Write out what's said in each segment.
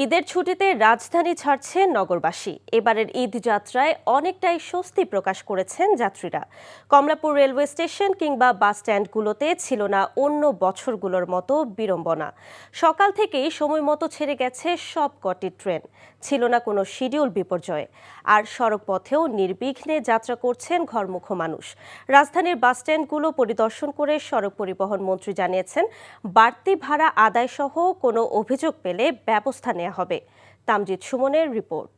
ঈদের ছুটিতে রাজধানী ছাড়ছেন নগরবাসী। এবারের ঈদ যাত্রায় অনেকটাই স্বস্তি প্রকাশ করেছেন যাত্রীরা। কমলাপুর রেলওয়ে স্টেশন কিংবা বাস স্ট্যান্ডগুলোতে ছিল না অন্য বছরগুলোর মতো বিড়ম্বনা। সকাল থেকেই সময় মতো ছেড়ে গেছে সব কটি ট্রেন, ছিল না কোনো শিডিউল বিপর্যয়। আর সড়ক পথেও নির্বিঘ্নে যাত্রা করছেন ঘরমুখো মানুষ। রাজধানীর বাস স্ট্যান্ডগুলো পরিদর্শন করে সড়ক পরিবহন মন্ত্রী জানিয়েছেন, বাড়তি ভাড়া আদায় সহ কোনো অভিযোগ পেলে ব্যবস্থা নেওয়া হবে। তামজিদ সুমনের রিপোর্ট।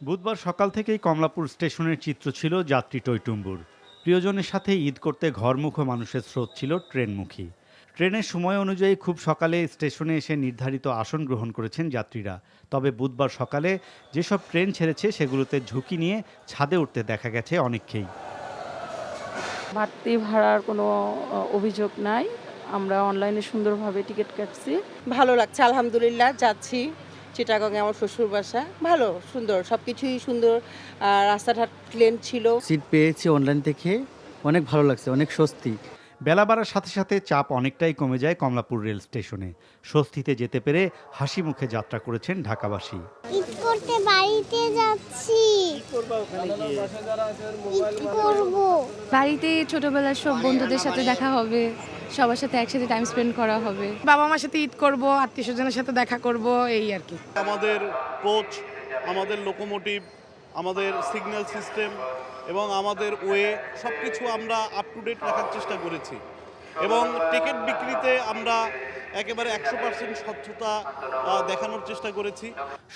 বুধবার সকাল থেকেই কমলাপুর স্টেশনের চিত্র ছিল যাত্রী টইটুম্বুর। প্রিয়জনের সাথে ঈদ করতে ঘরমুখো মানুষের স্রোত ছিল ট্রেনমুখী। ট্রেনের সময় অনুযায়ী খুব সকালে স্টেশনে এসে নির্ধারিত আসন গ্রহণ করেছেন যাত্রীরা। তবে বুধবার সকালে যেসব ট্রেন ছেড়েছে সেগুলোতে ঝুঁকি নিয়ে ছাদে উঠতে দেখা গেছে অনেককেই। বাড়তি ভাড়ার কোনো অভিযোগ নাই। আমরা অনলাইনে সুন্দরভাবে টিকিট কাটছি। ভালো লাগছে, আলহামদুলিল্লাহ। যাচ্ছি চিটাগংয়ে, আমার শ্বশুর বাসা। ভালো, সুন্দর, সবকিছুই সুন্দর। রাস্তাঘাট ক্লিন ছিল। সিট পেয়েছি অনলাইন থেকে, অনেক ভালো লাগছে, অনেক স্বস্তি। বেলা বাড়ার সাথে সাথে চাপ অনেকটাই কমে যায় কমলাপুর রেল স্টেশনে। স্বস্তিতে যেতে পেরে হাসি মুখে যাত্রা করেছেন ঢাকাবাসী। ঈদ করতে বাড়িতে যাচ্ছি। বাড়িতে ছোটবেলার সব বন্ধুদের সাথে দেখা হবে, সবার সাথে একসাথে টাইম স্পেন্ড করা হবে। বাবা মার সাথে ঈদ করব, আত্মীয় স্বজনের সাথে দেখা করব, এই আর কি। আমাদের কোচ, আমাদের লোকোমোটিভ, আমাদের সিগন্যাল সিস্টেম এবং আমাদের ওয়ে সবকিছু আমরা আপ টু ডেট রাখার চেষ্টা করেছি এবং টিকিট বিক্রিতে আমরা একেবারে 100% স্বচ্ছতা দেখানোর চেষ্টা করেছি।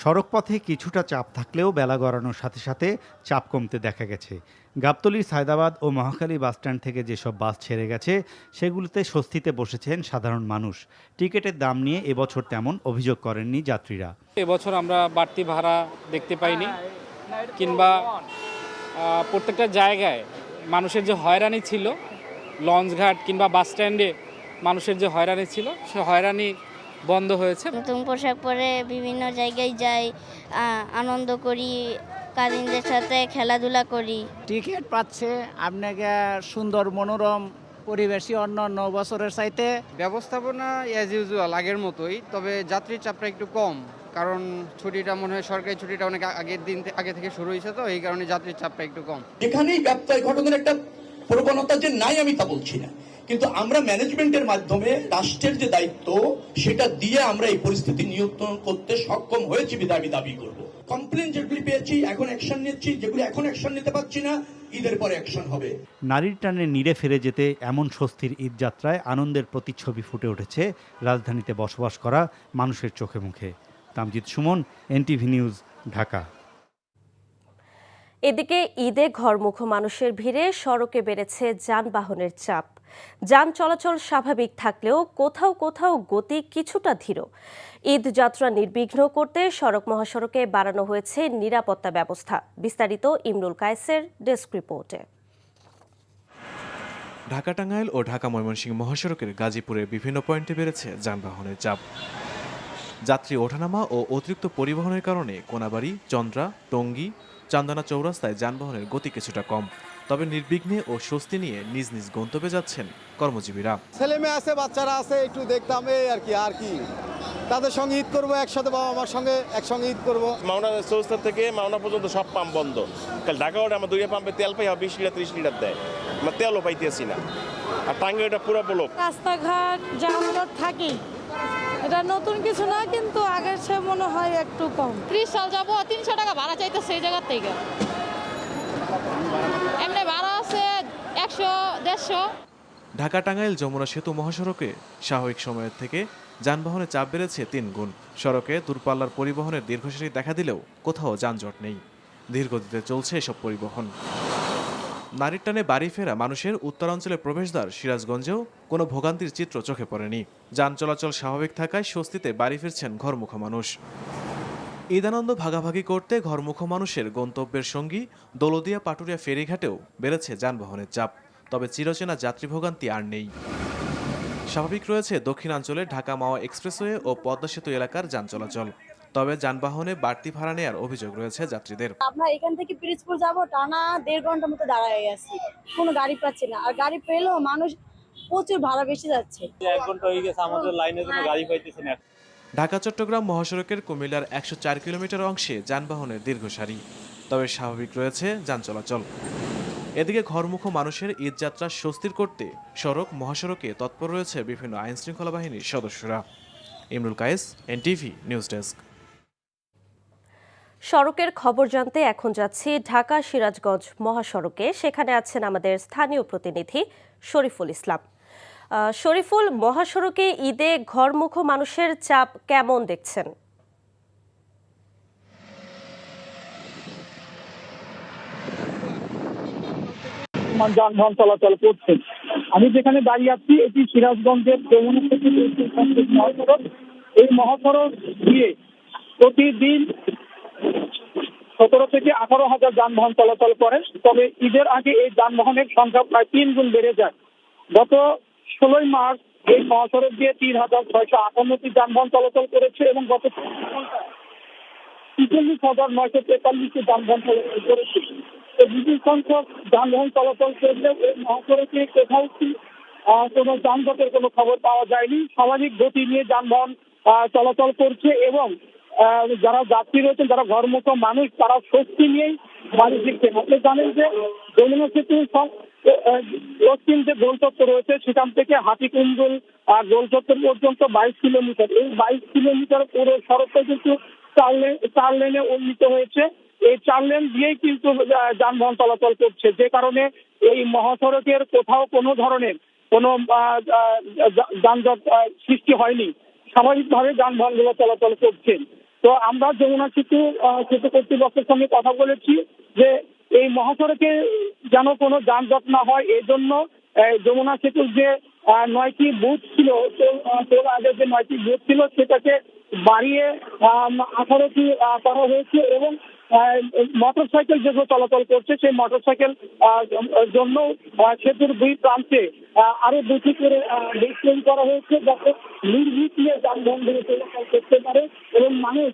সড়কপথে কিছুটা চাপ থাকলেও বেলা গড়ানোর সাথে সাথে চাপ কমতে দেখা গেছে। গাবতলীর সায়দাবাদ ও মহাখালী বাসস্ট্যান্ড থেকে যেসব বাস ছেড়ে গেছে সেগুলোতে স্বস্তিতে বসেছেন সাধারণ মানুষ। টিকিটের দাম নিয়ে এবছর তেমন অভিযোগ করেননি যাত্রীরা। এবছর আমরা বাড়তি ভাড়া দেখতে পাইনি, কিংবা প্রত্যেকটা জায়গায় মানুষের যে হয়রানি ছিল, লঞ্চঘাট কিংবা বাস স্ট্যান্ডে মানুষের যে হয়রানি ছিল, সে হয়রানি বন্ধ হয়েছে। নতুন পোশাক পরে বিভিন্ন জায়গায় যাই, আনন্দ করি, কাজিনদের সাথে খেলাধুলা করি। টিকিট পাচ্ছে আপনাকে সুন্দর মনোরম পরিবেশই অন্য বছরের চাইতে। ব্যবস্থাপনা অ্যাজ ইউজুয়াল আগের মতোই, তবে যাত্রীর চাপটা একটু কম, কারণ ছুটিটা মনে হয় সরকারি ছুটিটা অনেক আগে থেকে শুরু হয়েছে, তো এই কারণে যাত্রীর চাপটা একটু কম। এখানেই ব্যবসায় ঘটনার একটা প্রবণতা যে নাই আমি তা বলছি না, কিন্তু আমরা ম্যানেজমেন্টের মাধ্যমে রাষ্ট্রের যে দায়িত্ব সেটা দিয়ে আমরা এই পরিস্থিতি নিয়ন্ত্রণ করতে সক্ষম হয়েছি বিধায় আমি দাবি করব। কমপ্লেন যেগুলি পেয়েছি এখন অ্যাকশন নিচ্ছি, যেগুলি এখন অ্যাকশন নিতে পারছি না ঈদের পরে অ্যাকশন হবে। নারীর টানে নিরে ফিরে যেতে এমন স্বস্তির ঈদযাত্রায় আনন্দের প্রতিচ্ছবি ফুটে উঠেছে রাজধানীতে বসবাস করা মানুষের চোখে মুখে। Tamjid Suman, NTV news, Dhaka. এদিকে ঈদে ঘরমুখো মানুষের ভিড়ে সড়কে বেড়েছে যানবাহনের চাপ। যান চলাচল স্বাভাবিক থাকলেও কোথাও কোথাও গতি কিছুটা ধীর। ঈদ যাত্রা নির্বিঘ্ন করতে সড়ক মহাসড়কে বাড়ানো হয়েছে নিরাপত্তা ব্যবস্থা। বিস্তারিত ইমরুল কায়েসের ডেস্ক রিপোর্টে। ঢাকা টাঙ্গাইল ও ঢাকা ময়মনসিংহ মহাসড়কের গাজীপুরের বিভিন্ন পয়েন্টে বেড়েছে যানবাহনের চাপ। যাত্রী ওঠানামা ও অতিরিক্ত পরিবহনের কারণে কোনাবাড়ি, চন্দ্রা, টঙ্গী, চান্দানা চৌরাস্তায় যানবাহনের গতি কিছুটা কম। তবে নির্বিঘ্নে ও স্বস্তি নিয়ে নিজ নিজ গন্তব্যে যাচ্ছেন কর্মজীবীরা। ছেলে মেয়ে আছে, বাচ্চারা আছে, একটু দেখতাম এই আর কি তাদের সঙ্গে ঈদ করবো একসাথে, বাবা আমার সঙ্গে একসঙ্গে ঈদ করবো। মাওনা চৌরাস্তা থেকে মাওনা পর্যন্ত সব পাম্প বন্ধ। কাল ঢাকা ওটা আমার 2 পাম্পে তেল পাই 20 লিটার 30 লিটার দেয়, আমরা তেলও পাইতেছি না। আর টাঙ্গাইল এটা পুরো ব্লক। রাস্তাঘাট যানজট থাকে, এটা নতুন কিছু না, কিন্তু আগের সে মনে হয় একটু কম। 30 সাল যাবো 300 টাকা ভাড়া চাইতে সেই জায়গার থেকে, এমনি ভাড়া আছে 100-150। ঢাকা টাঙ্গাইল যমুনা সেতু মহাসড়কে স্বাভাবিক সময়ের থেকে যানবাহনের চাপ বেড়েছে 3 গুণ। সড়কে দূরপাল্লার পরিবহনের দীর্ঘসারি দেখা দিলেও কোথাও যানজট নেই। ধীরগতিতে চলছে এসব পরিবহন। নারীর টানে বাড়ি ফেরা মানুষের উত্তরাঞ্চলের প্রবেশদ্বার সিরাজগঞ্জেও কোনো ভোগান্তির চিত্র চোখে পড়েনি। যান চলাচল স্বাভাবিক থাকায় স্বস্তিতে বাড়ি ফিরছেন ঘরমুখো মানুষ। ঈদানন্দ ভাগাভাগি করতে ঘরমুখো মানুষের গন্তব্যের সঙ্গী দৌলতদিয়া পাটুরিয়া ফেরিঘাটেও বেড়েছে যানবাহনের চাপ। তবে চিরচেনা যাত্রী ভোগান্তি আর নেই। স্বাভাবিক রয়েছে দক্ষিণাঞ্চলের ঢাকা মাওয়া এক্সপ্রেসওয়ে ও পদ্মা সেতু এলাকার যান চলাচল। তবে যানবাহনে বাড়তি ভাড়া নেওয়ার অভিযোগ রয়েছে যাত্রীদের। আমরা এখান থেকে পিরিজপুর যাব, টানা 1.5 ঘন্টার মতো দাঁড়ায় আছি, কোনো গাড়ি পাচ্ছি না। আর গাড়ি পেলেও মানুষ প্রচুর ভাড়া বেশি যাচ্ছে। 1 ঘন্টা হয়ে গেছে আমাদের লাইনের জন্য গাড়ি পাইতেছি না। ঢাকা চট্টগ্রাম মহাসড়কের কুমিল্লার 104 কিলোমিটার অংশে যানবাহনের দীর্ঘ সারি, তবে স্বাভাবিক রয়েছে যান চলাচল। এদিকে ঘরমুখো মানুষের ঈদ যাত্রা স্বস্তির করতে সড়ক মহাসড়কে তৎপর রয়েছে বিভিন্ন আইন শৃঙ্খলা বাহিনীর সদস্যরা। Imrul Kayes, NTV news desk. সড়কের খবর জানতে এখন যাচ্ছি ঢাকা সিরাজগঞ্জ মহাসড়কে। সেখানে আছেন আমাদের স্থানীয় প্রতিনিধি শরীফুল ইসলাম। শরীফুল, মহাসড়কে ঈদে ঘরমুখো মানুষের চাপ কেমন দেখছেন? যানবাহন চলাচল করছে। আমি যেখানে দাঁড়িয়ে আছি এটি সিরাজগঞ্জের যমুনা সেতু মহাসড়ক। এই মহাসড়ক দিয়ে প্রতিদিন 17 থেকে 18,000 যানবাহন চলাচল করে। তবে ঈদের আগে এই যানবাহনের সংখ্যা প্রায় 3 গুণ বেড়ে যায়। গত 16 মার্চ এই মহাসড়ক দিয়ে 3,658টি যানবাহন চলাচল করেছে এবং গত 43,943টি যানবাহন চলাচল করেছে। বিপুল সংখ্যক যানবাহন চলাচল করলেও এই মহাসড়কে কোথাও কোনো যানজটের কোনো খবর পাওয়া যায়নি। স্বাভাবিক গতি নিয়ে যানবাহন চলাচল করছে এবং যারা যাত্রী রয়েছেন, যারা ঘরমুখো মানুষ, তারা স্বস্তি নিয়েই বাড়ি ফিরছেন। আপনি জানেন যে যমুনা সেতু পশ্চিম যে গোলচত্বর রয়েছে সেখান থেকে হাতিকুণ্ডল গোলচত্বর পর্যন্ত 22 কিলোমিটার। এই 22 কিলোমিটার পুরো সড়কটা কিন্তু 4 লেনে উন্নীত হয়েছে। এই 4 লেন দিয়েই কিন্তু যানবাহন চলাচল করছে, যে কারণে এই মহাসড়কের কোথাও কোনো ধরনের কোনো যানজট সৃষ্টি হয়নি। স্বাভাবিকভাবে যানবাহনগুলো চলাচল করছে। তো আমরা যমুনা সেতু কর্তৃপক্ষের সঙ্গে কথা বলেছি যে এই মহাসড়কে যেন কোনো যানজট না হয়, এই জন্য যমুনা সেতুর যে 9টি বুথ ছিল, টোল আগে যে 9টি বুথ ছিল সেটাকে বাড়িয়ে 18টি করা হয়েছে এবং মোটরসাইকেল যেগুলো চলাচল করছে সেই মোটরসাইকেল জন্য সেতুর 2 প্রান্তে আরো 2টি করে গেট তৈরি করা হয়েছে, যাতে নির্বিঘ্নে যানবাহনগুলো চলাচল করতে পারে এবং মানুষ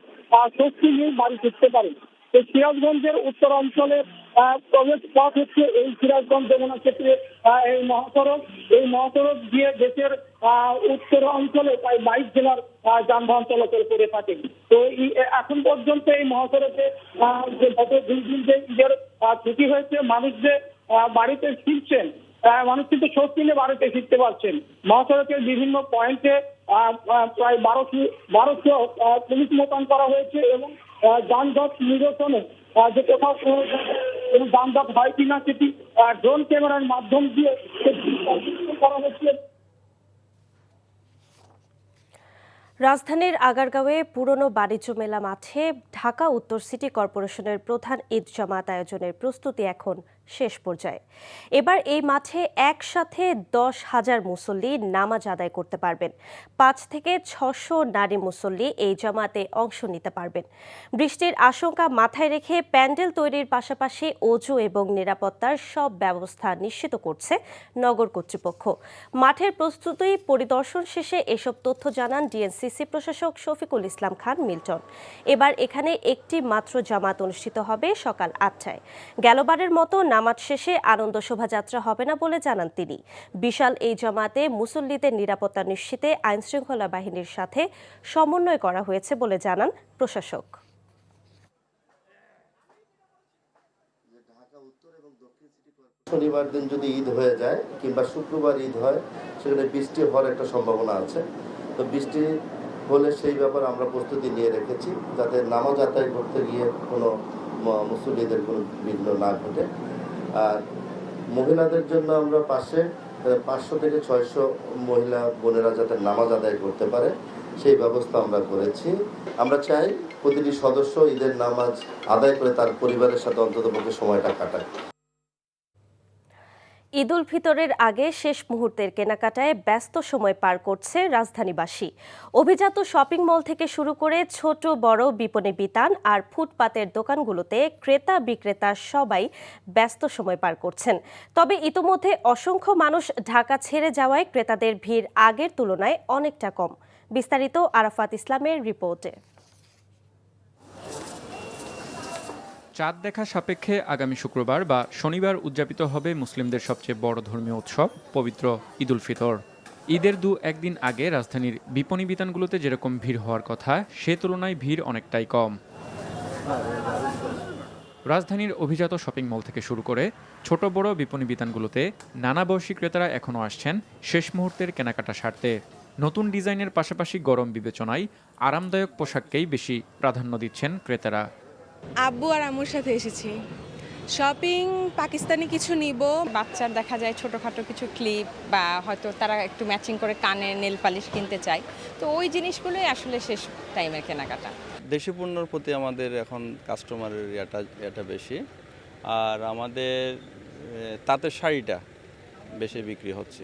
স্বস্তি নিয়ে বাড়ি ফিরতে পারে। এই সিরাজগঞ্জের উত্তর অঞ্চলের প্রবেশ পথ হচ্ছে এই সিরাজগঞ্জ যমুনা সেতুর এই মহাসড়ক। এই মহাসড়ক দিয়ে দেশের উত্তর অঞ্চলে প্রায় 22 জেলার যানবাহন চলাচল করে থাকে। তো এখন পর্যন্ত এই মহাসড়কে গত 2 দিন যে ঈদের ছুটি হয়েছে, মানুষ যে বাড়িতে ফিরছেন, মানুষ কিন্তু স্বস্তি নিয়ে বাড়িতে ফিরতে পারছেন। মহাসড়কের বিভিন্ন পয়েন্টে প্রায় 1200 পুলিশ মোতায়েন করা হয়েছে এবং যানজট নিরসনে যে কোথাও কোনো যানজট হয় কিনা সেটি ড্রোন ক্যামেরার মাধ্যম দিয়ে করা হচ্ছে। রাজধানীর আগারগাঁওয়ে পুরনো বাণিজ্য মেলা মাঠে ঢাকা উত্তর সিটি কর্পোরেশনের প্রধান ঈদ জামাত আয়োজনের প্রস্তুতি এখন শেষ পর্যায়ে। এবার এই মাঠে একসাথে 10,000 মুসল্লি নামাজ আদায় করতে পারবেন। 5 থেকে 600 নারী মুসল্লি এই জামাতে অংশ নিতে পারবেন। বৃষ্টির আশঙ্কা মাথায় রেখে প্যান্ডেল তৈরির পাশাপাশি অজু এবং নিরাপত্তার সব ব্যবস্থা নিশ্চিত করছে নগর কর্তৃপক্ষ। মাঠের প্রস্তুতি পরিদর্শন শেষে এসব তথ্য জানান ডিএনসিসি প্রশাসক শফিকুল ইসলাম খান মিল্টন। এবার এখানে একটি মাত্র জামাত অনুষ্ঠিত হবে সকাল 8টায়। গেলবারের মতো নামাজ শেষে আনন্দ শোভাযাত্রা হবে না বলে জানান তিনি। বিশাল এই জামাতে মুসল্লিদের নিরাপত্তা নিশ্চিতে আইনশৃঙ্খলা বাহিনীর সাথে সমন্বয় করা হয়েছে বলে জানান প্রশাসক। শনিবার দিন যদি ঈদ হয়ে যায় কিংবা শুক্রবার ঈদ হয়, সেখানে বৃষ্টি হওয়ার একটা সম্ভাবনা আছে। তো বৃষ্টি হলে সেই ব্যাপারে আমরা প্রস্তুতি নিয়ে রেখেছি, যাতে নামাজ আদায় করতে গিয়ে কোনো মুসল্লিদের কোনো বিঘ্ন না ঘটে। আর মহিলাদের জন্য আমরা পাশে 500 থেকে 600 মহিলা বোনেরা যাতে নামাজ আদায় করতে পারে সেই ব্যবস্থা আমরা করেছি। আমরা চাই প্রতিটি সদস্য ঈদের নামাজ আদায় করে তার পরিবারের সাথে অন্ততপক্ষে সময়টা কাটায়। ঈদ উল ফিতরের আগে শেষ মুহূর্তের কেনাকাটায় ব্যস্ত সময় পার করছে রাজধানীবাসী। অভিজাত শপিং মল থেকে শুরু করে ছোট বড় বিপণী বিতান আর ফুটপাতের দোকানগুলোতে ক্রেতা বিক্রেতা সবাই ব্যস্ত সময় পার করছেন। তবে ইতোমধ্যে অসংখ্য মানুষ ঢাকা ছেড়ে যাওয়ায় ক্রেতাদের ভিড় আগের তুলনায় অনেকটা কম। বিস্তারিত আরাফাত ইসলামের রিপোর্টে। চাঁদ দেখা সাপেক্ষে আগামী শুক্রবার বা শনিবার উদযাপিত হবে মুসলিমদের সবচেয়ে বড় ধর্মীয় উৎসব পবিত্র ঈদ উল ফিতর। ঈদের একদিন আগে রাজধানীর বিপণী বিতানগুলোতে যেরকম ভিড় হওয়ার কথা সে তুলনায় ভিড় অনেকটাই কম। রাজধানীর অভিজাত শপিং মল থেকে শুরু করে ছোট বড় বিপণী বিতানগুলোতে নানা বয়সী ক্রেতারা এখনও আসছেন শেষ মুহূর্তের কেনাকাটা সারতে। নতুন ডিজাইনের পাশাপাশি গরম বিবেচনায় আরামদায়ক পোশাককেই বেশি প্রাধান্য দিচ্ছেন ক্রেতারা। আব্বু আর আম্মুর সাথে এসেছি। শপিং পাকিস্তানি কিছু নিব। বাচ্চার দেখা যায় ছোটোখাটো কিছু ক্লিপ বা হয়তো তারা একটু ম্যাচিং করে কানের নেল পালিশ কিনতে চায়, তো ওই জিনিসগুলোই আসলে শেষ টাইমের কেনাকাটা। দেশি পণ্যের প্রতি আমাদের এখন কাস্টমারের এটা বেশি, আর আমাদের তাঁতের শাড়িটা বেশি বিক্রি হচ্ছে।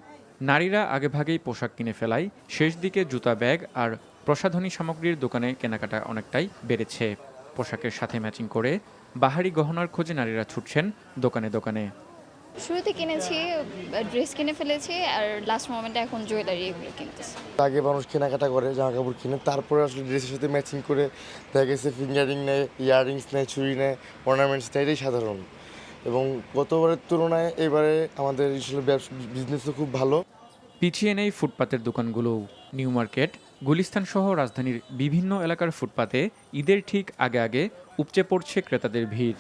নারীরা আগেভাগেই পোশাক কিনে ফেলায় শেষ দিকে জুতা, ব্যাগ আর প্রসাধনী সামগ্রীর দোকানে কেনাকাটা অনেকটাই বেড়েছে। পোশাকের সাথে ম্যাচিং করে বাহারি গহনার খোঁজে নারীরা ছুটছেন দোকানে দোকানে। শুরুতে কিনেছি, ড্রেস কিনে ফেলেছি, আর লাস্ট মোমেন্টে এখন জুয়েলারি এগুলো কিনতেছি। আগে মানুষ কেনাকাটা করে জামা কাপড় কিনে, তারপরে আসলে ড্রেসের সাথে ম্যাচিং করে দেখা গেছে ফিঙ্গারিং নেয়, ইয়াররিংস নেয়, চুড়ি নেয়, অর্নামেন্টস নেয়, এটাই সাধারণ। এবং গতবারের তুলনায় এবারে আমাদের আসলে বিজনেসও খুব ভালো। পিছিয়ে নেই ফুটপাতের দোকানগুলোও। নিউ মার্কেট, গুলিস্তান সহ রাজধানীর বিভিন্ন এলাকার ফুটপাতে ঈদের ঠিক আগে আগে উপচে পড়ছে ক্রেতাদের ভিড়।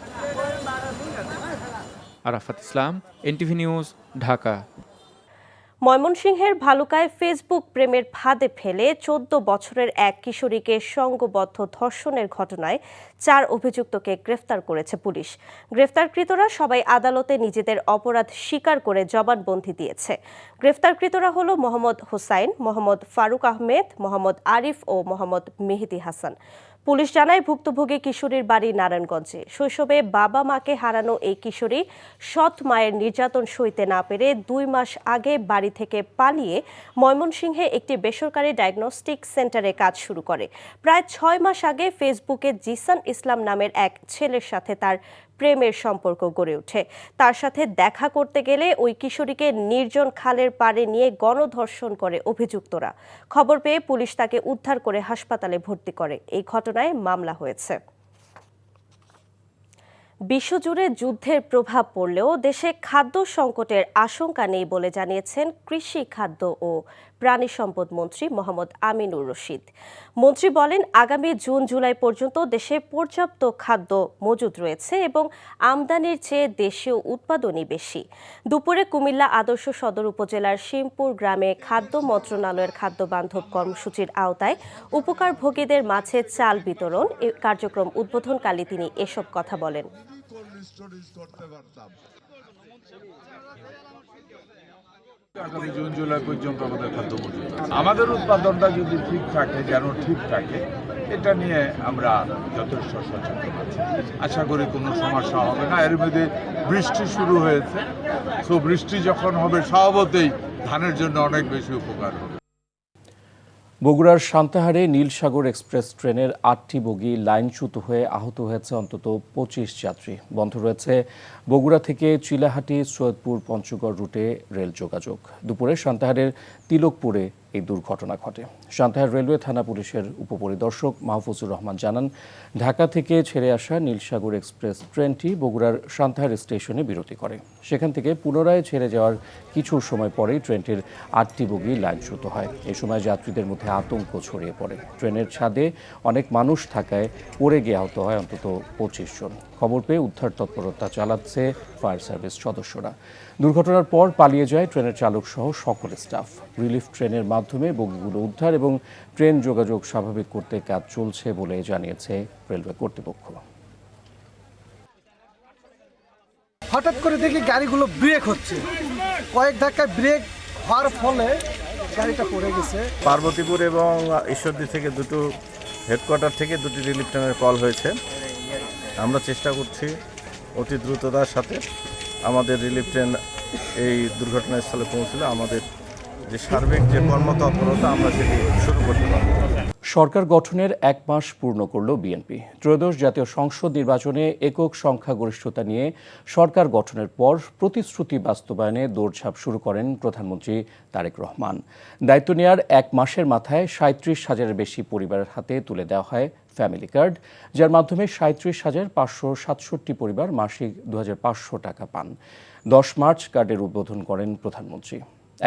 আরাফাত ইসলাম, এনটিভি নিউজ, ঢাকা। ময়মনসিংহের ভালুকায় ফেসবুক প্রেমের ফাঁদে ফেলে 14 বছরের এক কিশোরীকে সংঘবদ্ধ ধর্ষণের ঘটনায় 4 অভিযুক্তকে গ্রেফতার করেছে পুলিশ। গ্রেফতারকৃতরা সবাই আদালতে নিজেদের অপরাধ স্বীকার করে জবানবন্দি দিয়েছে। গ্রেফতারকৃতরা হলো মোহাম্মদ হোসাইন, মোহাম্মদ ফারুক আহমেদ, মোহাম্মদ আরিফ ও মোহাম্মদ মেহেদি হাসান। পুলিশ জানায় ভুক্তভোগী কিশোরীর বাড়ি নারায়ণগঞ্জে। শৈশবে বাবা মাকে হারানো এই কিশোরী সৎ মায়ের নির্যাতন সইতে না পেরে 2 মাস আগে বাড়ি থেকে পালিয়ে ময়মনসিংহে একটি বেসরকারি ডায়াগনস্টিক সেন্টারে কাজ শুরু করে। প্রায় 6 মাস আগে ফেসবুকে জিসান ইসলাম নামের এক ছেলের সাথে তার প্রেমের সম্পর্ক গড়ে ওঠে। তার সাথে দেখা করতে গেলে ওই কিশোরীকে নির্জন খালের পাড়ে নিয়ে গণধর্ষণ করে অভিযুক্তরা। খবর পেয়ে পুলিশ তাকে উদ্ধার করে হাসপাতালে ভর্তি করে। এই ঘটনায় মামলা হয়েছে। বিশ্বজুড়ে যুদ্ধের প্রভাব পড়লেও দেশে খাদ্য সংকটের আশঙ্কা নেই বলে জানিয়েছেন কৃষি, খাদ্য ও প্রাণী সম্পদ মন্ত্রী মোহাম্মদ আমিনুর রশিদ। মন্ত্রী বলেন, আগামী জুন-জুলাই পর্যন্ত দেশে পর্যাপ্ত খাদ্য মজুদ রয়েছে এবং আমদানির চেয়ে দেশীয় উৎপাদনই বেশি। দুপুরে কুমিল্লা আদর্শ সদর উপজেলার শিমপুর গ্রামে খাদ্য মন্ত্রণালয়ের খাদ্য বান্ধব কর্মসূচির আওতায় উপকারভোগীদের মাঝে চাল বিতরণ কার্যক্রম উদ্বোধনকালে তিনি এসব কথা বলেন। আগামী জুন-জুলাই পর্যন্ত আমাদের খাদ্য মজুদ আছে। আমাদের উৎপাদনটা যদি ঠিক থাকে, যেন ঠিক থাকে, এটা নিয়ে আমরা যথেষ্ট সচেতন আছি। আশা করি কোনো সমস্যা হবে না। এর মধ্যে বৃষ্টি শুরু হয়েছে, তো বৃষ্টি যখন হবে স্বভাবতই ধানের জন্য অনেক বেশি উপকার হবে। বগুড়ার সান্তাহারে নীলসাগর এক্সপ্রেস ট্রেনের 8টি বগি লাইনচ্যুত হয়ে আহত হয়েছে অন্তত 25 যাত্রী। বন্ধ রয়েছে বগুড়া থেকে চিলাহাটি, সৈয়দপুর, পঞ্চগড় রুটে রেল যোগাযোগ। দুপুরে সান্তাহারের তিলকপুরে এই দুর্ঘটনা ঘটে। সান্তাহার রেলওয়ে থানা পুলিশের উপপরিদর্শক মাহফুজুর রহমান জানান, ঢাকা থেকে ছেড়ে আসা নীলসাগর এক্সপ্রেস ট্রেনটি বগুড়ার সান্তাহার স্টেশনে বিরতি করে। সেখান থেকে পুনরায় ছেড়ে যাওয়ার কিছু সময় পরেই ট্রেনটির 8টি বগি লাইনচ্যুত হয়। এই সময় যাত্রীদের মধ্যে আতঙ্ক ছড়িয়ে পড়ে। ট্রেনের ছাদে অনেক মানুষ থাকায় পড়ে গিয়ে আহত হয় অন্তত 25 জন। খবর পেয়ে উদ্ধার তৎপরতা চালাচ্ছে ফায়ার সার্ভিস সদস্যরা। দুর্ঘটনার পর পালিয়ে যায় ট্রেনের চালক সহ সকল স্টাফ। রিলিফ ট্রেনের মাধ্যমে বগিগুলো উদ্ধার এবং ট্রেন যোগাযোগ স্বাভাবিক করতে কাজ চলছে বলে জানিয়েছে রেলওয়ে কর্তৃপক্ষ। হঠাৎ করে দেখি গাড়িগুলো ব্রেক হচ্ছে, কয়েক ধাক্কায় ব্রেক হওয়ার ফলে গাড়িটা পড়ে গেছে। পার্বতীপুর এবং ঈশ্বরদী থেকে দুটো হেডকোয়ার্টার থেকে দুটি রিলিফ ট্রেনের কল হয়েছে। আমরা চেষ্টা করছি অতি দ্রুততার সাথে আমাদের রিলিফ ট্রেন এই দুর্ঘটনাস্থলে পৌঁছলে আমাদের যে সার্বিক যে কর্মতৎপরতা আমরা সেটি শুরু করতে পারব। সরকার গঠনের 1 মাস পূর্ণ করল বিএনপি। ত্রয়োদশ জাতীয় সংসদ নির্বাচনে একক সংখ্যাগরিষ্ঠতা নিয়ে সরকার গঠনের পর প্রতিশ্রুতি বাস্তবায়নে দৌড়ঝাঁপ শুরু করেন প্রধানমন্ত্রী তারেক রহমান। দায়িত্ব নেওয়ার 1 মাসের মাথায় 37,000-এর বেশি পরিবারের হাতে তুলে দেওয়া হয় ফ্যামিলি কার্ড, যার মাধ্যমে 37,567 পরিবার মাসিক 2,500 টাকা পান। 10 মার্চ কার্ডের উদ্বোধন করেন প্রধানমন্ত্রী।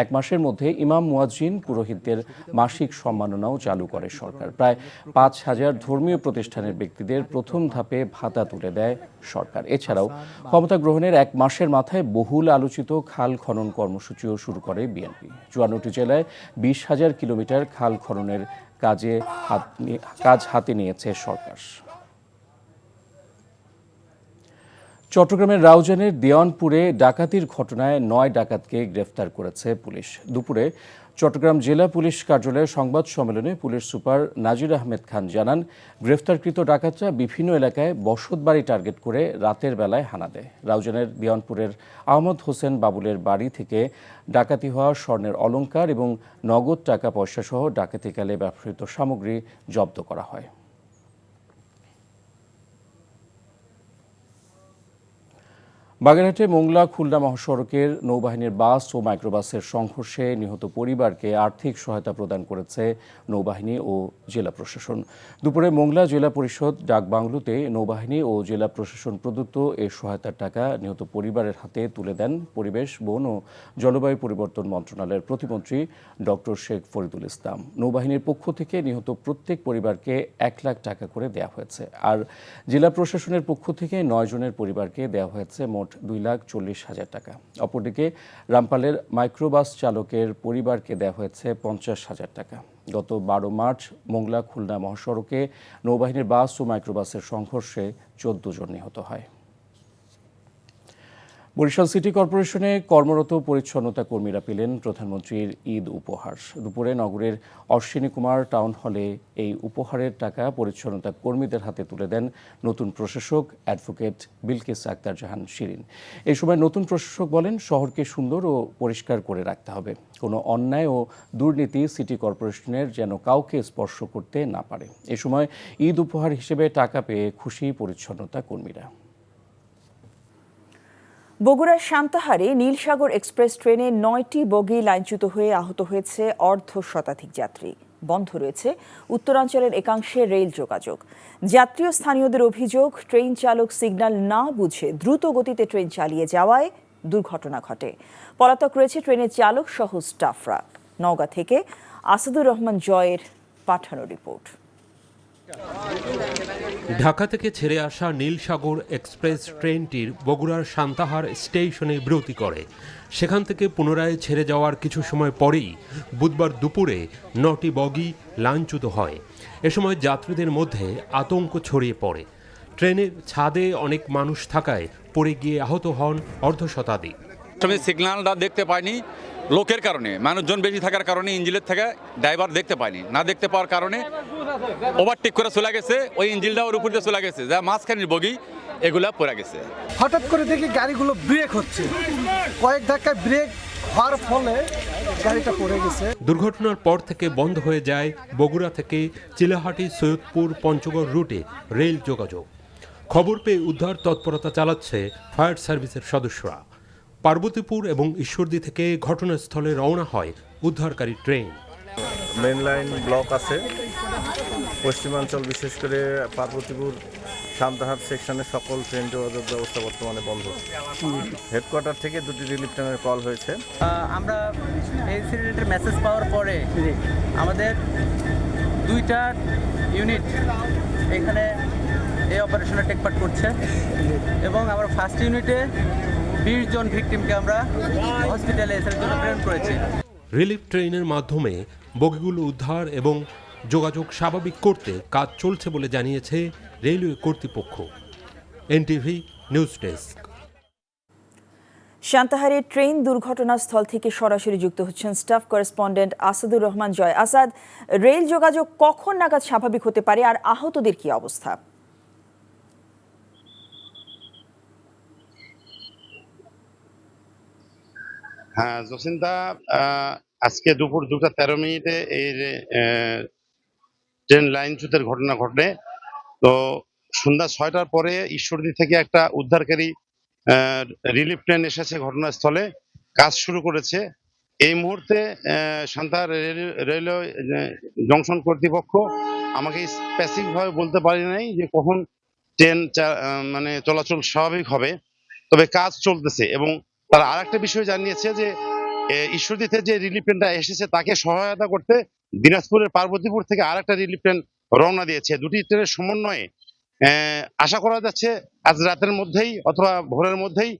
1 মাসের মধ্যে ইমাম মুয়াজ্জিন পুরোহিতদের মাসিক সম্মাননাও চালু করে সরকার। প্রায় 5,000 ধর্মীয় প্রতিষ্ঠানের ব্যক্তিদের প্রথম ধাপে ভাতা তুলে দেয় সরকার। এছাড়াও ক্ষমতা গ্রহণের 1 মাসের মাথায় বহুল আলোচিত খাল খনন কর্মসূচিও শুরু করে বিএনপি। 54টি জেলায় 20,000 কিলোমিটার খাল খননের কাজ হাতে নিয়েছে সরকার। চট্টগ্রামের রাউজানের দেওয়ানপুরে ডাকাতির ঘটনায় 9 ডাকাতকে গ্রেফতার করেছে পুলিশ। দুপুরে চট্টগ্রাম জেলা পুলিশ কার্যালয়ের সংবাদ সম্মেলনে পুলিশ সুপার নাজির আহমেদ খান জানান, গ্রেফতারকৃত ডাকাতরা বিভিন্ন এলাকায় বসতবাড়ি টার্গেট করে রাতের বেলায় হানা দেয়। রাউজানের দেওয়ানপুরের আহমদ হোসেন বাবুলের বাড়ি থেকে ডাকাতি হওয়া স্বর্ণের অলংকার এবং নগদ টাকা পয়সা সহ ডাকাতিকালে ব্যবহৃত সামগ্রী জব্দ করা হয়। বাগেরহাটে মোংলা খুলনা মহাসড়কের নৌবাহিনীর বাস ও মাইক্রোবাসের সংঘর্ষে নিহত পরিবারকে আর্থিক সহায়তা প্রদান করেছে নৌবাহিনী ও জেলা প্রশাসন। দুপুরে মোংলা জেলা পরিষদ ডাকবাংলোতে নৌবাহিনী ও জেলা প্রশাসন প্রদত্ত এই সহায়তার টাকা নিহত পরিবারের হাতে তুলে দেন পরিবেশ, বন ও জলবায়ু পরিবর্তন মন্ত্রণালয়ের প্রতিমন্ত্রী ডক্টর শেখ ফরিদুল ইসলাম। নৌবাহিনীর পক্ষ থেকে নিহত প্রত্যেক পরিবারকে 1 লাখ টাকা করে দেওয়া হয়েছে। আর জেলা প্রশাসনের পক্ষ থেকে 9 জনের পরিবারকে দেওয়া হয়েছে মোট 2,40,000 টাকা। অপরদিকে রামপালের মাইক্রোবাস চালকের পরিবারকে দেওয়া হয়েছে 50,000 টাকা। গত 12 মার্চ মোংলা খুলনা মহাসড়কে নৌবাহিনীর বাস ও মাইক্রোবাসের সংঘর্ষে 14 জন নিহত হয়। বরিশাল সিটি কর্পোরেশনে কর্মরত পরিচ্ছন্নতা কর্মীরা পেলেন প্রধানমন্ত্রীর ঈদ উপহার। দুপুরে নগরের অশ্বিনী কুমার টাউন হলে এই উপহারের টাকা পরিচ্ছন্নতা কর্মীদের হাতে তুলে দেন নতুন প্রশাসক অ্যাডভোকেট বিলকিস আক্তার জাহান শিরিন। এই সময় নতুন প্রশাসক বলেন, শহরকে সুন্দর ও পরিষ্কার করে রাখতে হবে। কোনো অন্যায় ও দুর্নীতি সিটি কর্পোরেশনের যেন কাউকে স্পর্শ করতে না পারে। এ সময় ঈদ উপহার হিসেবে টাকা পেয়ে খুশি পরিচ্ছন্নতা কর্মীরা। বগুড়ার সান্তাহারে নীলসাগর এক্সপ্রেস ট্রেনে 9টি বগি লাইনচ্যুত হয়ে আহত হয়েছে 1/2 যাত্রী। বন্ধ রয়েছে উত্তরাঞ্চলের একাংশে রেল যোগাযোগ। যাত্রী ও স্থানীয়দের অভিযোগ, ট্রেন চালক সিগন্যাল না বুঝে দ্রুত গতিতে ট্রেন চালিয়ে যাওয়ায় দুর্ঘটনা ঘটে। পলাতক রয়েছে ট্রেনের চালক সহ স্টাফরা। নওগাঁ থেকে আসাদুর রহমান জয়ের পাঠানো রিপোর্ট। ঢাকা থেকে ছেড়ে আসা নীলসাগর এক্সপ্রেস ট্রেনটির বগুড়ার সান্তাহার স্টেশনে বিরতি করে। সেখান থেকে পুনরায় ছেড়ে যাওয়ার কিছু সময় পরেই বুধবার দুপুরে 9টি বগি লাইনচ্যুত হয়। এ সময় যাত্রীদের মধ্যে আতঙ্ক ছড়িয়ে পড়ে। ট্রেনের ছাদে অনেক মানুষ থাকায় পড়ে গিয়ে আহত হন অর্ধশতাধিক। সিগন্যালটা দেখতে পাইনি লোকের কারণে, মানুষজন বেশি থাকার কারণে ইঞ্জিনের থেকে ড্রাইভার দেখতে পায়নি। না দেখতে পাওয়ার কারণে ওভারটেক করে চলে গেছে, ওই ইঞ্জিনটা ওর উপর দিয়ে চলে গেছে, যা মাঝখানের বগি এগুলা পড়ে গেছে। হঠাৎ করে দেখি গাড়িগুলো ব্রেক হচ্ছে, কয়েক ধাক্কায় ব্রেক হওয়ার ফলে গাড়িটা পড়ে গেছে। দুর্ঘটনার পর থেকে বন্ধ হয়ে যায় বগুড়া থেকে চিলাহাটি, সৈয়দপুর, পঞ্চগড় রুটে রেল যোগাযোগ। খবর পেয়ে উদ্ধার তৎপরতা চালাচ্ছে ফায়ার সার্ভিসের সদস্যরা। পার্বতীপুর এবং ঈশ্বরদী থেকে ঘটনাস্থলে রওনা হয় উদ্ধারকারী ট্রেন। মেন লাইন ব্লক আছে, পশ্চিমাঞ্চল বিশেষ করে পার্বতীপুর সান্তাহার সেকশনের সকল ট্রেন যোগাযোগ ব্যবস্থা বর্তমানে বন্ধ। হেডকোয়ার্টার থেকে 2টি রিলিফ ট্রেনের কল হয়েছে। আমরা ইনসিডেন্টের মেসেজ পাওয়ার পরে আমাদের 2টা ইউনিট এখানে এই অপারেশনে টেক পার্ট করছে এবং আমরা ফার্স্ট ইউনিটে 20 জন ভিকটিমকে আমরা হসপিটালে এসে জন্য প্রেরণ করেছি। রিলিফ ট্রেনের মাধ্যমে বগিগুলো উদ্ধার এবং যোগাযোগ স্বাভাবিক করতে কাজ চলছে বলে জানিয়েছে রেলওয়ে কর্তৃপক্ষ। NTV news desk. সান্তাহারে ট্রেন দুর্ঘটনাস্থল থেকে সরাসরি যুক্ত হচ্ছেন staff correspondent Asadur Rahman Joy. Asad, rail যোগাযোগ কখন নাগাদ স্বাভাবিক হতে পারে আর আহতদের কি অবস্থা? হ্যাঁ জসিন্তা, আজকে দুপুর 2:13 এই ট্রেন লাইনচ্যুতের ঘটনা ঘটে। তো সন্ধ্যা 6টার পরে ঈশ্বরদী থেকে একটা উদ্ধারকারী রিলিফ ট্রেন এসেছে ঘটনাস্থলে, কাজ শুরু করেছে। এই মুহূর্তে সান্তাহার রেলওয়ে জংশন কর্তৃপক্ষ আমাকে স্পেসিফিকভাবে বলতে পারি নাই যে কখন ট্রেন মানে চলাচল স্বাভাবিক হবে, তবে কাজ চলতেছে। এবং তারা আরেকটা বিষয় জানিয়েছে যে ঈশ্বরদীতে যে রিলিফ ট্রেনটা এসেছে তাকে সহায়তা করতে দিনাজপুরের পার্বতীপুর থেকে আরেকটা রিলিফ ট্রেন রওনা দিয়েছে। দুটি ট্রেনের সমন্বয়ে আশা করা যাচ্ছে আজ রাতের মধ্যেই অথবা ভোরের মধ্যেই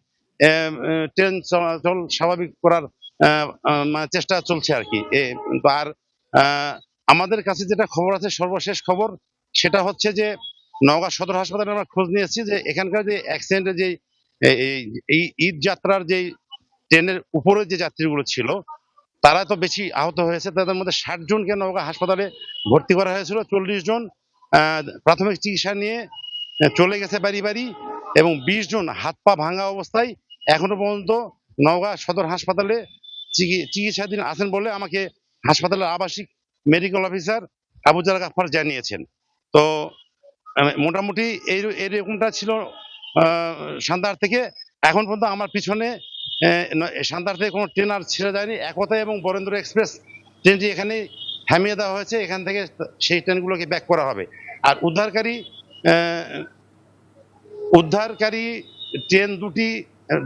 ট্রেন চলাচল স্বাভাবিক করার চেষ্টা চলছে আর কি। আর আমাদের কাছে যেটা খবর আছে, সর্বশেষ খবর সেটা হচ্ছে যে নওগাঁ সদর হাসপাতালে আমরা খোঁজ নিয়েছি যে এখানকার যে অ্যাক্সিডেন্টের যে এই ঈদ যাত্রার যে ট্রেনের উপরে যে যাত্রীগুলো ছিল তারা তো বেশি আহত হয়েছে। তাদের মধ্যে 60 জনকে নওগাঁ হাসপাতালে ভর্তি করা হয়েছিল, 40 জন প্রাথমিক চিকিৎসা নিয়ে চলে গেছে বাড়ি বাড়ি, এবং 20 জন হাত পা ভাঙা অবস্থায় এখনো পর্যন্ত নওগাঁ সদর হাসপাতালে চিকিৎসাধীন আছেন বলে আমাকে হাসপাতালের আবাসিক মেডিকেল অফিসার আবু জালাল গাফফার জানিয়েছেন। তো মোটামুটি এইরকমটা ছিল সান্তাহার থেকে। এখন পর্যন্ত আমার পিছনে সান্তাহার থেকে কোনো ট্রেন আর ছেড়ে যায়নি। একতা এবং বরেন্দ্র এক্সপ্রেস ট্রেনটি এখানে থামিয়ে দেওয়া হয়েছে, এখান থেকে সেই ট্রেনগুলোকে ব্যাক করা হবে। আর উদ্ধারকারী ট্রেন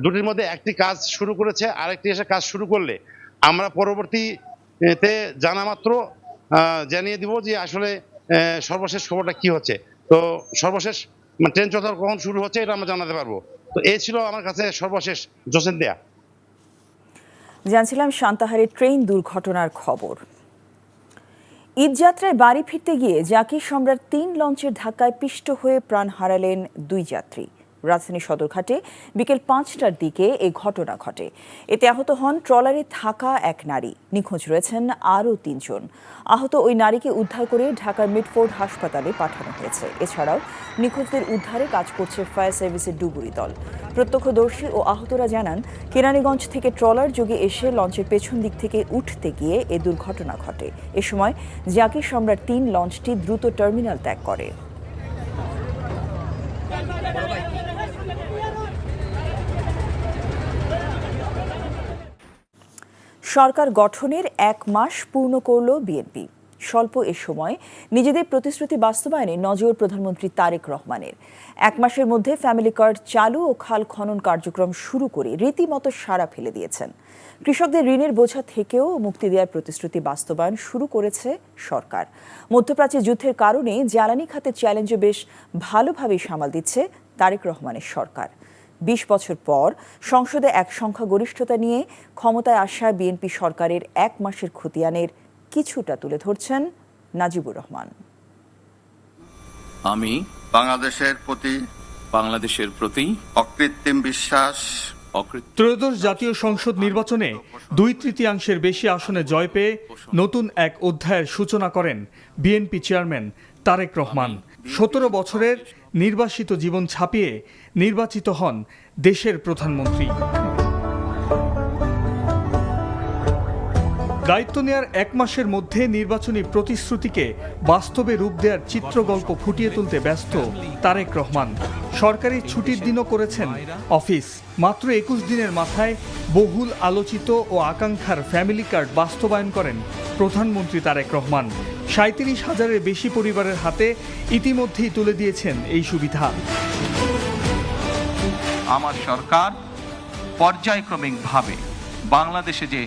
দুটির মধ্যে একটি কাজ শুরু করেছে, আরেকটি এসে কাজ শুরু করলে আমরা পরবর্তীতে জানা মাত্র জানিয়ে দিব যে আসলে সর্বশেষ খবরটা কি হচ্ছে। তো সর্বশেষ ট্রেন চলাচল কখন শুরু হচ্ছে এটা আমরা জানাতে পারবো। তো এই ছিল আমার কাছে সর্বশেষ জোসেন দেয়া। জানছিলাম সান্তাহারে ট্রেন দুর্ঘটনার খবর। ঈদযাত্রায় বাড়ি ফিরতে গিয়ে জাকির সম্রাট 3 লঞ্চের ধাক্কায় পিষ্ট হয়ে প্রাণ হারালেন 2 যাত্রী। রাজধানীর সদরঘাটে বিকেল 5টার দিকে এই ঘটনা ঘটে। এতে আহত হন ট্রলারে থাকা এক নারী। নিখোঁজ রয়েছেন আরও 3 জন। আহত ওই নারীকে উদ্ধার করে ঢাকার মিডফোর্ড হাসপাতালে পাঠানো হয়েছে। এছাড়াও নিখোঁজদের উদ্ধারে কাজ করছে ফায়ার সার্ভিসের ডুবুরি দল। প্রত্যক্ষদর্শী ও আহতরা জানান, কেরানীগঞ্জ থেকে ট্রলার যোগে এসে লঞ্চের পেছন দিক থেকে উঠতে গিয়ে এ দুর্ঘটনা ঘটে। এ সময় জাকির সম্রাট 3 লঞ্চটি দ্রুত টার্মিনাল ত্যাগ করে। সরকার গঠনের 1 মাস পূর্ণ করল বিএনপি। স্বল্প এ সময় নিজেদের প্রতিশ্রুতি বাস্তবায়নে নজর প্রধানমন্ত্রী তারেক রহমানের। 1 মাসের মধ্যে ফ্যামিলি কার্ড চালু ও খাল খনন কার্যক্রম শুরু করে রীতিমতো সাড়া ফেলে দিয়েছেন। কৃষকদের ঋণের বোঝা থেকেও মুক্তি দেওয়ার প্রতিশ্রুতি বাস্তবায়ন শুরু করেছে সরকার। মধ্যপ্রাচ্যে যুদ্ধের কারণে জ্বালানি খাতের চ্যালেঞ্জও বেশ ভালোভাবেই সামাল দিচ্ছে তারেক রহমানের সরকার। 20 বছর পর সংসদে এক সংখ্যাগরিষ্ঠতা নিয়ে ক্ষমতায় আসা বিএনপি সরকারের 1 মাসের খতিয়ানের কিছুটা তুলে ধরছেন নাজিবুর রহমান। আমি বাংলাদেশের প্রতি অকৃত্রিম বিশ্বাস। ত্রয়োদশ জাতীয় সংসদ নির্বাচনে 2/3 বেশি আসনে জয় পেয়ে নতুন এক অধ্যায়ের সূচনা করেন বিএনপি চেয়ারম্যান তারেক রহমান। 17 বছরের নির্বাসিত জীবন ছাপিয়ে নির্বাচিত হন দেশের প্রধানমন্ত্রী। দায়িত্ব নেয়ার 1 মাসের মধ্যে নির্বাচনী প্রতিশ্রুতিকে বাস্তবে রূপ দেওয়ার চিত্রগল্প ফুটিয়ে তুলতে ব্যস্ত তারেক রহমান। সরকারি ছুটির দিনও করেছেন অফিস। মাত্র 21 দিনের মাথায় বহুল আলোচিত ও আকাঙ্ক্ষার ফ্যামিলি কার্ড বাস্তবায়ন করেন প্রধানমন্ত্রী তারেক রহমান। 37,000-এর বেশি পরিবারের হাতে ইতিমধ্যেই তুলে দিয়েছেন এই সুবিধা। আমার সরকার পর্যায়ক্রমিকভাবে বাংলাদেশে যে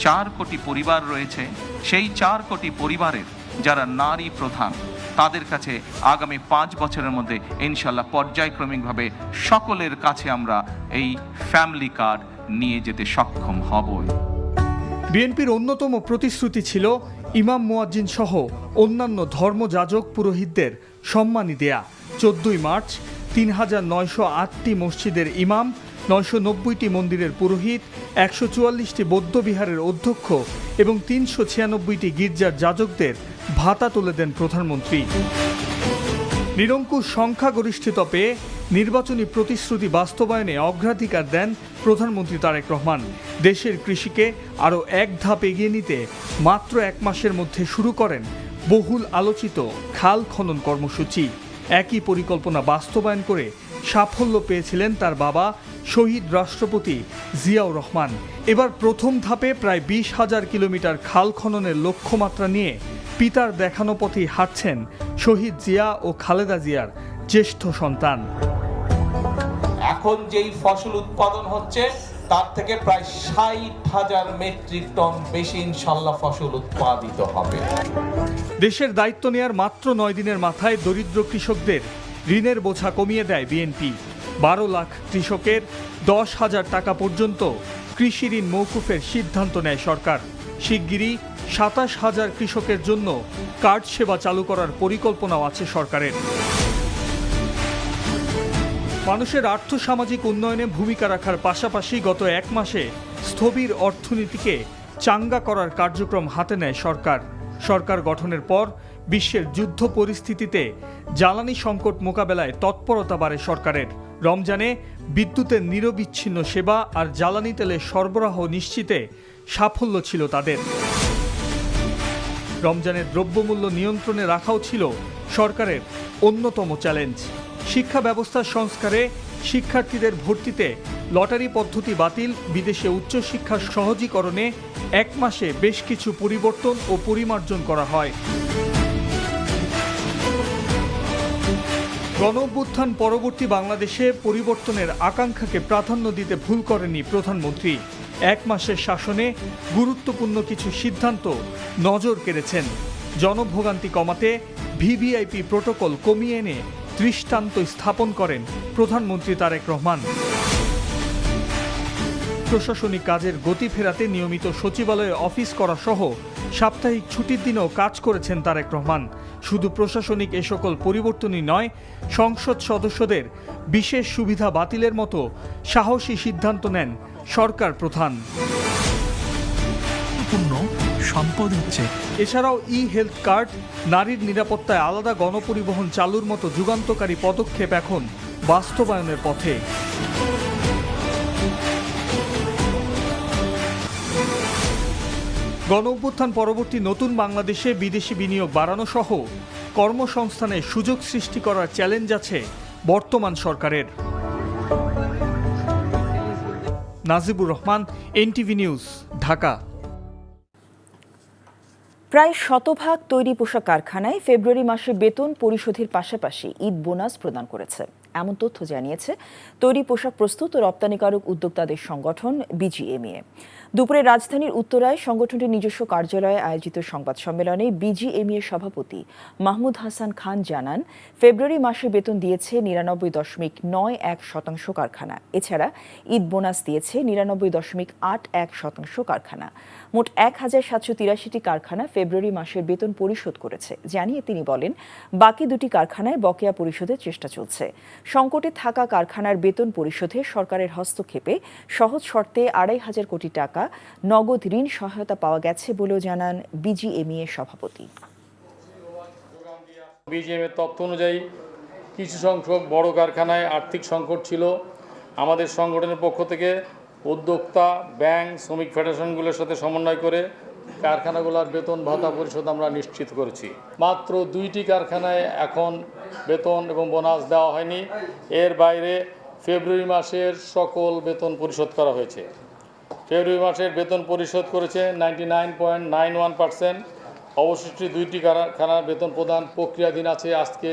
4 কোটি পরিবার রয়েছে, সেই 4 কোটি পরিবারের যারা নারী প্রধান, তাদের কাছে আগামী 5 বছরের মধ্যে ইনশাল্লাহ পর্যায়ক্রমিকভাবে সকলের কাছে আমরা এই ফ্যামিলি কার্ড নিয়ে যেতে সক্ষম হব। বিএনপির অন্যতম প্রতিশ্রুতি ছিল ইমাম মুয়াজ্জিন সহ অন্যান্য ধর্মযাজক পুরোহিতদের সম্মানী দেয়া। 14 মার্চ 3,908টি মসজিদের ইমাম, 990টি মন্দিরের পুরোহিত, 144টি বৌদ্ধ বিহারের অধ্যক্ষ এবং 396টি গির্জার যাজকদের ভাতা তুলে দেন প্রধানমন্ত্রী। নিরঙ্কুশ সংখ্যাগরিষ্ঠতা পেয়ে নির্বাচনী প্রতিশ্রুতি বাস্তবায়নে অগ্রাধিকার দেন প্রধানমন্ত্রী তারেক রহমান। দেশের কৃষিকে আরও এক ধাপ এগিয়ে নিতে মাত্র 1 মাসের মধ্যে শুরু করেন বহুল আলোচিত খাল খনন কর্মসূচি। একই পরিকল্পনা বাস্তবায়ন করে সাফল্য পেয়েছিলেন তার বাবা শহীদ রাষ্ট্রপতি জিয়াউর রহমান। এবার প্রথম ধাপে প্রায় 20,000 কিলোমিটার খাল খননের লক্ষ্যমাত্রা নিয়ে পিতার দেখানো পথেই হাঁটছেন শহীদ জিয়া ও খালেদা জিয়ার জ্যেষ্ঠ সন্তান। এখন যেই ফসল উৎপাদন হচ্ছে তার থেকে প্রায় 60,000 মেট্রিক টন বেশি ইনশাল্লাহ ফসল উৎপাদিত হবে। দেশের দায়িত্ব নেয়ার মাত্র 9 দিনের মাথায় দরিদ্র কৃষকদের ঋণের বোঝা কমিয়ে দেয় বিএনপি। 12 লাখ কৃষকের 10,000 টাকা পর্যন্ত কৃষি ঋণ মওকুফের সিদ্ধান্ত নেয় সরকার। শিগগিরই 27,000 কৃষকের জন্য কার্ড সেবা চালু করার পরিকল্পনাও আছে সরকারের। মানুষের আর্থসামাজিক উন্নয়নে ভূমিকা রাখার পাশাপাশি গত 1 মাসে স্থবির অর্থনীতিকে চাঙ্গা করার কার্যক্রম হাতে নেয় সরকার। সরকার গঠনের পর বিশ্বের যুদ্ধ পরিস্থিতিতে জ্বালানি সংকট মোকাবেলায় তৎপরতা বাড়ে সরকারের। রমজানে বিদ্যুতের নিরবিচ্ছিন্ন সেবা আর জ্বালানি তেলের সরবরাহ নিশ্চিতে সাফল্য ছিল তাদের। রমজানের দ্রব্যমূল্য নিয়ন্ত্রণে রাখাও ছিল সরকারের অন্যতম চ্যালেঞ্জ। শিক্ষা ব্যবস্থার সংস্কারে শিক্ষার্থীদের ভর্তিতে লটারি পদ্ধতি বাতিল, বিদেশে উচ্চশিক্ষা সহজীকরণে 1 মাসে বেশ কিছু পরিবর্তন ও পরিমার্জন করা হয়। গণঅভ্যুত্থান পরবর্তী বাংলাদেশে পরিবর্তনের আকাঙ্ক্ষাকে প্রাধান্য দিতে ভুল করেনি প্রধানমন্ত্রী। 1 মাসের শাসনে গুরুত্বপূর্ণ কিছু সিদ্ধান্ত নজর কেড়েছেন। জনভোগান্তি কমাতে ভিভিআইপি প্রোটোকল কমিয়ে এনে দৃষ্টান্ত স্থাপন করেন প্রধানমন্ত্রী তারেক রহমান। প্রশাসনিক কাজের গতি ফেরাতে নিয়মিত সচিবালয়ে অফিস করা সহ সাপ্তাহিক ছুটির দিনেও কাজ করেছেন তারেক রহমান। শুধু প্রশাসনিক এ সকল পরিবর্তনই নয়, সংসদ সদস্যদের বিশেষ সুবিধা বাতিলের মতো সাহসী সিদ্ধান্ত নেন সরকার প্রধান। সম্পদ হচ্ছে এছাড়াও হেলথ কার্ড, নারীর নিরাপত্তায় আলাদা গণপরিবহন চালুর মতো যুগান্তকারী পদক্ষেপ এখন বাস্তবায়নের পথে। গণঅভ্যুত্থান পরবর্তী নতুন বাংলাদেশে বিদেশি বিনিয়োগ বাড়ানো সহ কর্মসংস্থানের সুযোগ সৃষ্টি করার চ্যালেঞ্জ আছে বর্তমান সরকারের। Najibur Rahman, NTV news, Dhaka. প্রায় 100% তৈরি পোশাক কারখানায় ফেব্রুয়ারি মাসে বেতন পরিশোধের পাশাপাশি ঈদ বোনাস প্রদান করেছে, এমন তথ্য জানিয়েছে তৈরি পোশাক প্রস্তুত ও রপ্তানিকারক উদ্যোক্তাদের সংগঠন বিজিএমইএ। দুপুরে রাজধানীর উত্তরায় সংগঠনটির নিজস্ব কার্যালয়ে আয়োজিত সংবাদ সম্মেলনে বিজিএমইএ সভাপতি মাহমুদ হাসান খান জানান, ফেব্রুয়ারি মাসে বেতন দিয়েছে 99.91% কারখানা। এছাড়া ঈদ বোনাস দিয়েছে 99.81% কারখানা। মোট 1783টি কারখানা ফেব্রুয়ারি মাসের বেতন পরিশোধ করেছে জানিয়ে তিনি বলেন, বাকি 2টি কারখানায় বকেয়া পরিশোধের চেষ্টা চলছে। সংকটে থাকা কারখানার বেতন পরিশোধে সরকারের হস্তক্ষেপে সহজ শর্তে 2,500 কোটি টাকা নগদ ঋণ সহায়তা পাওয়া গেছে বলেও জানান বিজিএমইএ সভাপতি। বিজিএমএর তথ্য অনুযায়ী কিছু সংখ্যক বড় কারখানায় আর্থিক সংকট ছিল। আমাদের সংগঠনের পক্ষ থেকে উদ্যোক্তা, ব্যাংক, শ্রমিক ফেডারেশনগুলোর সাথে সমন্বয় করে কারখানাগুলোর বেতন ভাতা পরিশোধ আমরা নিশ্চিত করেছি। মাত্র 2টি কারখানায় এখন বেতন এবং বোনাস দেওয়া হয়নি। এর বাইরে ফেব্রুয়ারি মাসের সকল বেতন পরিশোধ করা হয়েছে। ফেব্রুয়ারি মাসের বেতন পরিশোধ করেছে 99.91%। অবশিষ্ট 2টি কারখানার বেতন প্রদান প্রক্রিয়াধীন আছে। আজকে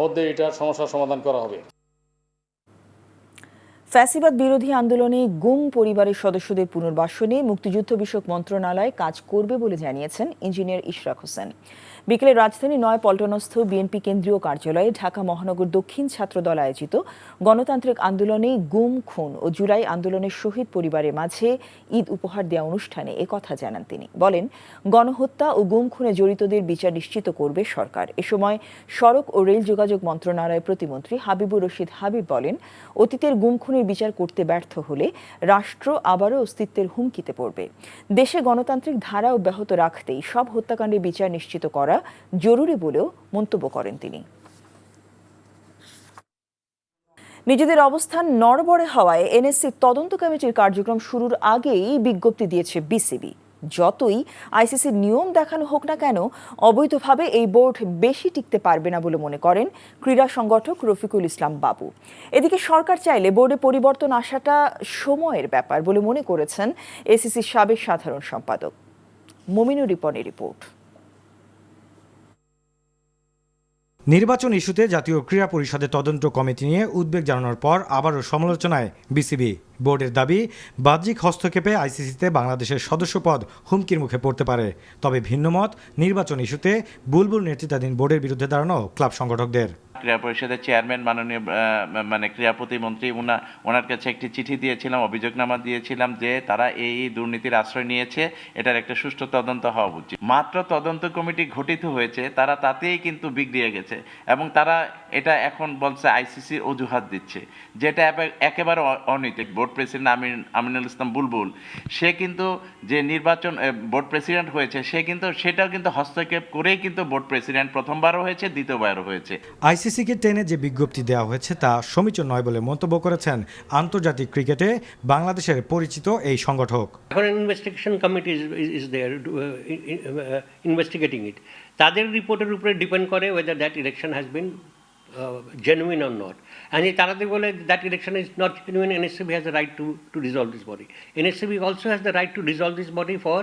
মধ্যে এটার সমস্যার সমাধান করা হবে। ফ্যাসিবাদ বিরোধী আন্দোলনে গুম পরিবারের সদস্যদের পুনর্বাসনে মুক্তিযুদ্ধ বিষয়ক মন্ত্রণালয় কাজ করবে বলে জানিয়েছেন ইঞ্জিনিয়ার ইশরাক হোসেন। বিকেলে রাজধানী নয়াপল্টনস্থ বিএনপি কেন্দ্রীয় কার্যালয়ে ঢাকা মহানগর দক্ষিণ ছাত্রদল আয়োজিত গণতান্ত্রিক আন্দোলনে গুম, খুন ও জুলাই আন্দোলনের শহীদ পরিবারের মাঝে ঈদ উপহার দেওয়া অনুষ্ঠানে একথা জানান তিনি। বলেন, গণহত্যা ও গুম খুনে জড়িতদের বিচার নিশ্চিত করবে সরকার। এ সময় সড়ক ও রেল যোগাযোগ মন্ত্রণালয়ের প্রতিমন্ত্রী হাবিবুর রশিদ হাবিব বলেন, অতীতের গুম খুনের বিচার করতে ব্যর্থ হলে রাষ্ট্র আবারও অস্তিত্বের হুমকিতে পড়বে। দেশে গণতান্ত্রিক ধারা অব্যাহত রাখতেই সব হত্যাকাণ্ডের বিচার নিশ্চিত করা জরুরি বলেও মন্তব্য করেন তিনি। নিজেদের অবস্থান নড়বড়ে হওয়ায় এনএসসি তদন্ত কমিটির কার্যক্রম শুরুর আগেই বিজ্ঞপ্তি দিয়েছে বিসিবি। যতই আইসিসির নিয়ম দেখানো হোক না কেন, অবৈধভাবে এই বোর্ড বেশি টিকতে পারবে না বলে মনে করেন ক্রীড়া সংগঠক রফিকুল ইসলাম বাবু। এদিকে সরকার চাইলে বোর্ডে পরিবর্তন আসাটা সময়ের ব্যাপার বলে মনে করেছেন এসিসির সাবেক সাধারণ সম্পাদক। মমিনুর রিপনের রিপোর্ট। নির্বাচন ইস্যুতে জাতীয় ক্রীড়া পরিষদের তদন্ত কমিটি নিয়ে উদ্বেগ জানানোর পর আবারও সমালোচনায় বিসিবি। বোর্ডের দাবি, বাহ্যিক হস্তক্ষেপে আইসিসিতে বাংলাদেশের সদস্যপদ হুমকির মুখে পড়তে পারে। তবে ভিন্নমত নির্বাচন ইস্যুতে বুলবুল নেতৃত্বাধীন বোর্ডের বিরুদ্ধে দাঁড়ানো ক্লাব সংগঠকদের। ক্রীড়া পরিষদের চেয়ারম্যান মাননীয় ক্রীড়া প্রতিমন্ত্রী ওনার কাছে একটি চিঠি দিয়েছিলাম, অভিযোগনামা দিয়েছিলাম যে তারা এই দুর্নীতির আশ্রয় নিয়েছে, এটার একটা সুষ্ঠু তদন্ত হওয়া উচিত। মাত্র তদন্ত কমিটি গঠিত হয়েছে, তারা তাতেই কিন্তু বিগড়িয়ে গেছে এবং তারা এটা এখন বলছে আইসিসির অজুহাত দিচ্ছে, যেটা একেবারে অনৈতিক। বোর্ড প্রেসিডেন্ট আমিনুল ইসলাম বুলবুল, সে কিন্তু যে নির্বাচন বোর্ড প্রেসিডেন্ট হয়েছে, সে কিন্তু সেটাও কিন্তু হস্তক্ষেপ করেই কিন্তু বোর্ড প্রেসিডেন্ট প্রথমবারও হয়েছে, দ্বিতীয়বারও হয়েছে। আইসিসিকে টেনে যে বিজ্ঞপ্তি দেওয়া হয়েছে তা সমীচীন নয় বলে মন্তব্য করেছেন আন্তর্জাতিক ক্রিকেটে বাংলাদেশের পরিচিত এই সংগঠক। এখন investigation committee is there investigating it. তাদের রিপোর্টের উপরে ডিপেন্ড করে whether that election has been genuine or not. And তারা বলে that election is not genuine, NSCB has the right to dissolve this body. NSCB also has the right to dissolve this body for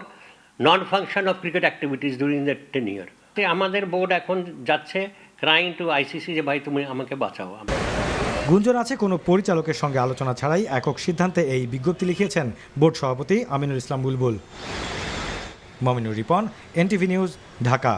non-function of cricket activities during that tenure. আমাদের board এখন যাচ্ছে crying to ICC যে ভাই তুমি আমাকে বাঁচাও। গুঞ্জন আছে কোনো পরিচালকের সঙ্গে আলোচনা ছাড়াই একক সিদ্ধান্তে এই বিজ্ঞপ্তি লিখিয়েছেন বোর্ড সভাপতি আমিনুল ইসলাম বুলবুল। Mominur Ripon, NTV news, Dhaka.